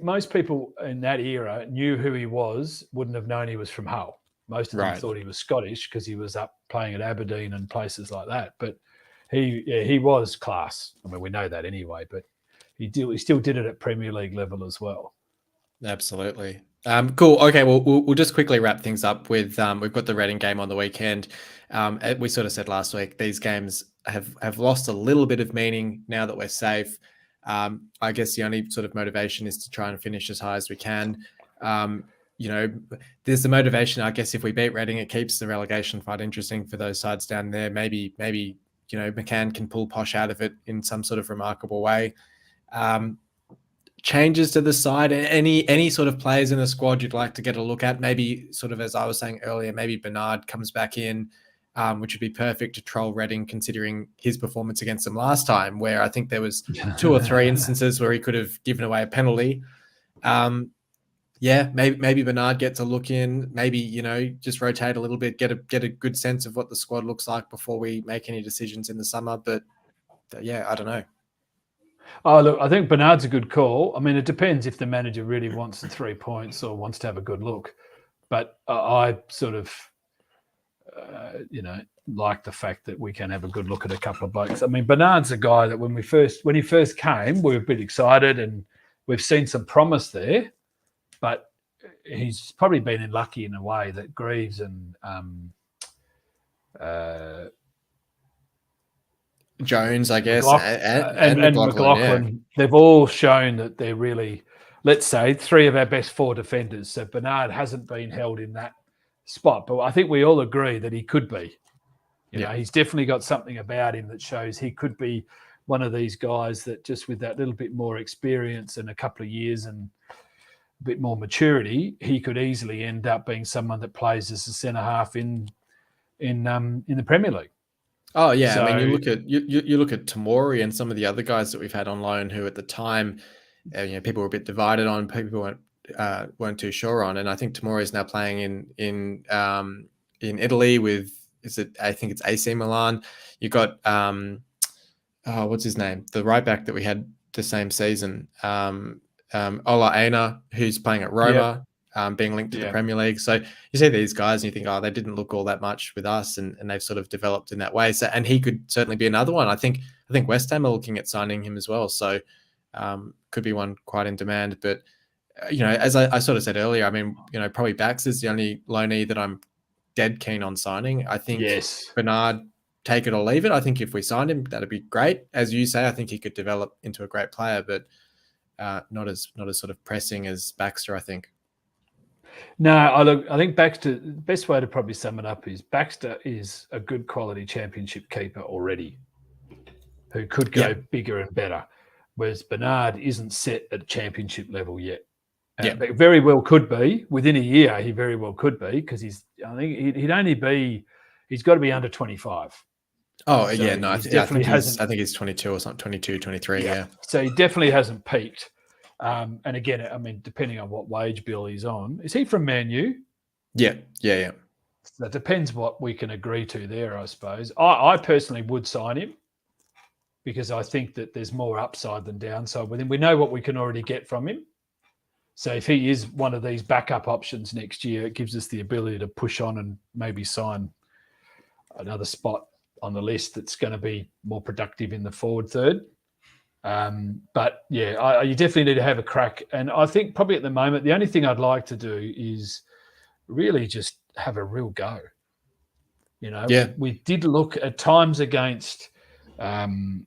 [SPEAKER 3] most people in that era knew who he was, wouldn't have known he was from Hull. Most of them thought he was Scottish because he was up playing at Aberdeen and places like that. But he was class. I mean, we know that anyway, but he still did it at Premier League level as well.
[SPEAKER 2] Absolutely. Cool. Okay, well, we'll just quickly wrap things up with we've got the Reading game on the weekend. We sort of said last week these games have lost a little bit of meaning now that we're safe. I guess the only sort of motivation is to try and finish as high as we can. There's the motivation, I guess, if we beat Reading, it keeps the relegation fight interesting for those sides down there. Maybe McCann can pull Posh out of it in some sort of remarkable way. Changes to the side, any sort of players in the squad you'd like to get a look at? Maybe sort of, as I was saying earlier, maybe Bernard comes back in, which would be perfect to troll Reading considering his performance against them last time, where I think there was 2 or 3 instances where he could have given away a penalty. Maybe Bernard gets a look in, maybe, just rotate a little bit, get a good sense of what the squad looks like before we make any decisions in the summer. But I don't know.
[SPEAKER 3] Oh, look, I think Bernard's a good call. I mean, it depends if the manager really wants the 3 points or wants to have a good look. But I sort of, like the fact that we can have a good look at a couple of blokes. I mean, Bernard's a guy that when he first came, we were a bit excited and we've seen some promise there. But he's probably been unlucky in a way that Greaves and
[SPEAKER 2] Jones, I guess,
[SPEAKER 3] and McLaughlin, they've all shown that they're really, let's say, 3 of our best 4 defenders. So Bernard hasn't been held in that spot, but I think we all agree that he could be. He's definitely got something about him that shows he could be one of these guys that just with that little bit more experience and a couple of years and a bit more maturity, he could easily end up being someone that plays as a centre half in the Premier League.
[SPEAKER 2] Oh yeah, so, I mean, you look at Tamori and some of the other guys that we've had on loan who at the time, people were a bit divided on, people weren't too sure on, and I think Tamori is now playing in Italy with I think it's AC Milan. You got what's his name, the right back that we had the same season, Ola Aina, who's playing at Roma. Being linked to the Premier League. So you see these guys and you think, they didn't look all that much with us and they've sort of developed in that way. So, and he could certainly be another one. I think West Ham are looking at signing him as well. So could be one quite in demand. But, as I sort of said earlier, I mean, probably Baxter's the only loanee that I'm dead keen on signing. I think Bernard, take it or leave it. I think if we signed him, that'd be great. As you say, I think he could develop into a great player, but not as sort of pressing as Baxter, I think.
[SPEAKER 3] No, I think Baxter, the best way to probably sum it up is Baxter is a good quality championship keeper already who could go bigger and better, whereas Bernard isn't set at championship level yet. But very well could be. Within a year, he very well could be because he's got to be under 25.
[SPEAKER 2] Oh, so yeah, no, I think he's 22 or something, 22, 23, yeah.
[SPEAKER 3] So he definitely hasn't peaked. And again, I mean, depending on what wage bill he's on, is he from Man U?
[SPEAKER 2] Yeah.
[SPEAKER 3] So it depends what we can agree to there, I suppose. I personally would sign him because I think that there's more upside than downside with him. We know what we can already get from him. So if he is one of these backup options next year, it gives us the ability to push on and maybe sign another spot on the list that's going to be more productive in the forward third. But yeah, you definitely need to have a crack. And I think probably at the moment, the only thing I'd like to do is really just have a real go. We did look at times against
[SPEAKER 2] Millwall?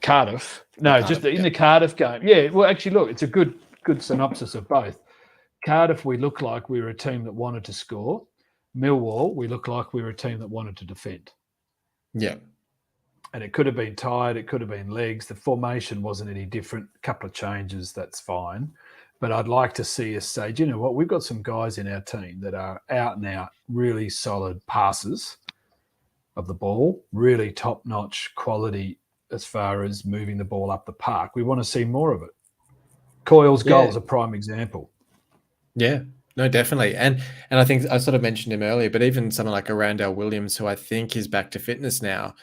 [SPEAKER 3] Cardiff. No, just in the Cardiff game. Yeah, well, actually, look, it's a good synopsis of both. Cardiff, we looked like we were a team that wanted to score. Milwall, we looked like we were a team that wanted to defend.
[SPEAKER 2] Yeah.
[SPEAKER 3] And it could have been tired, it could have been legs. The formation wasn't any different. A couple of changes, that's fine. But I'd like to see us say, do you know what? We've got some guys in our team that are out and out, really solid passers of the ball, really top-notch quality as far as moving the ball up the park. We want to see more of it. Coyle's goal is a prime example.
[SPEAKER 2] Yeah, no, definitely. And I think I sort of mentioned him earlier, but even someone like a Randall Williams, who I think is back to fitness now,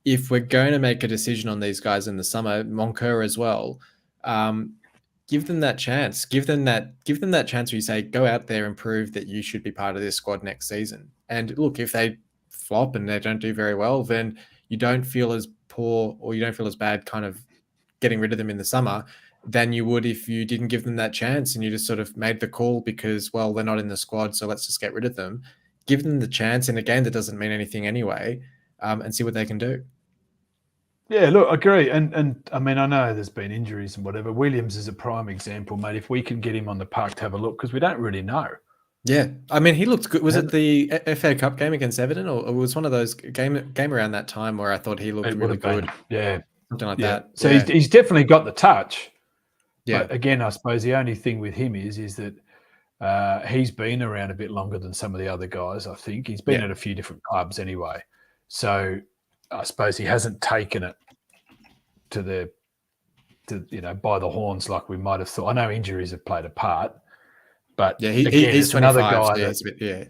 [SPEAKER 2] if we're going to make a decision on these guys in the summer, Moncur as well, Give them that chance. Give them that chance where you say, go out there and prove that you should be part of this squad next season. And look, if they flop and they don't do very well, then you don't feel as poor or you don't feel as bad kind of getting rid of them in the summer than you would if you didn't give them that chance and you just sort of made the call because, well, they're not in the squad, so let's just get rid of them. Give them the chance in a game that doesn't mean anything anyway, and see what they can do.
[SPEAKER 3] Yeah, look, I agree. And I mean, I know there's been injuries and whatever. Williams is a prime example, mate. If we can get him on the park to have a look, because we don't really know.
[SPEAKER 2] Yeah. I mean, he looked good. Was it the FA Cup game against Everton, or it was one of those game around that time where I thought he looked really good?
[SPEAKER 3] Yeah.
[SPEAKER 2] Something like that.
[SPEAKER 3] So he's definitely got the touch.
[SPEAKER 2] Yeah.
[SPEAKER 3] But again, I suppose the only thing with him is that he's been around a bit longer than some of the other guys, I think. He's been at a few different clubs anyway. So I suppose he hasn't taken it to by the horns like we might have thought. I know injuries have played a part, but
[SPEAKER 2] yeah, he's
[SPEAKER 3] another
[SPEAKER 2] 25,
[SPEAKER 3] guy.
[SPEAKER 2] So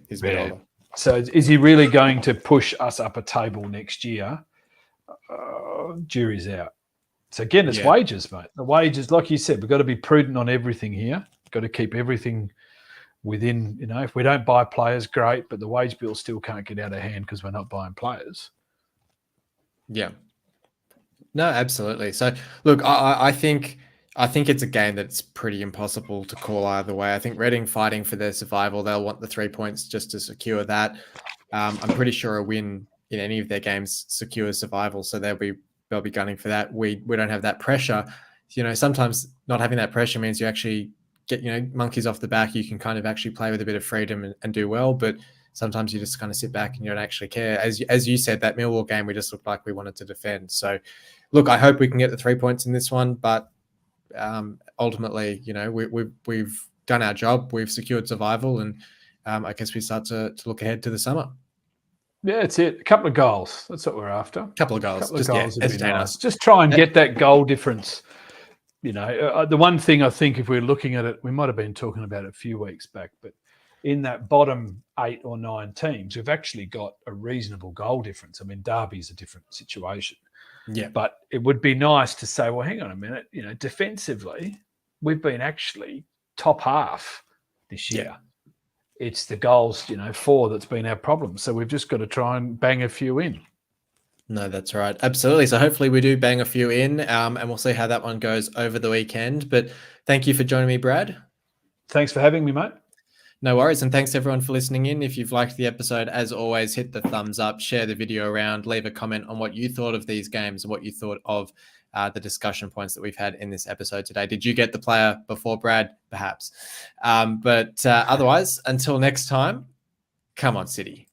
[SPEAKER 2] he's a bit older.
[SPEAKER 3] So is he really going to push us up a table next year? Jury's out. So again, it's wages, mate. The wages, like you said, we've got to be prudent on everything here. Got to keep everything within, if we don't buy players, great, but the wage bill still can't get out of hand because we're not buying players.
[SPEAKER 2] Yeah. No, absolutely. So look, I think it's a game that's pretty impossible to call either way. I think Reading fighting for their survival, they'll want the 3 points just to secure that. I'm pretty sure a win in any of their games secures survival, so they'll be gunning for that. We don't have that pressure. Sometimes not having that pressure means you actually get monkeys off the back. You can kind of actually play with a bit of freedom and do well, but sometimes you just kind of sit back and you don't actually care. As you said, that Millwall game, we just looked like we wanted to defend. So, look, I hope we can get the 3 points in this one, but ultimately, we've done our job. We've secured survival, and I guess we start to look ahead to the summer.
[SPEAKER 3] Yeah, that's it. A couple of goals. That's what we're after.
[SPEAKER 2] A couple of goals. Would be nice.
[SPEAKER 3] Just try and get that goal difference. The one thing I think, if we're looking at it, we might have been talking about it a few weeks back, but in that bottom 8 or 9 teams, we've actually got a reasonable goal difference. I mean, Derby's a different situation.
[SPEAKER 2] Yeah.
[SPEAKER 3] But it would be nice to say, well, hang on a minute, defensively, we've been actually top half this year.
[SPEAKER 2] Yeah.
[SPEAKER 3] It's the goals, 4 that's been our problem. So we've just got to try and bang a few in.
[SPEAKER 2] No, that's right. Absolutely. So hopefully we do bang a few in, and we'll see how that one goes over the weekend. But thank you for joining me, Brad.
[SPEAKER 3] Thanks for having me, mate.
[SPEAKER 2] No worries. And thanks everyone for listening in. If you've liked the episode, as always, hit the thumbs up, share the video around, leave a comment on what you thought of these games and what you thought of the discussion points that we've had in this episode today. Did you get the player before Brad? Perhaps. But otherwise, until next time, come on, City.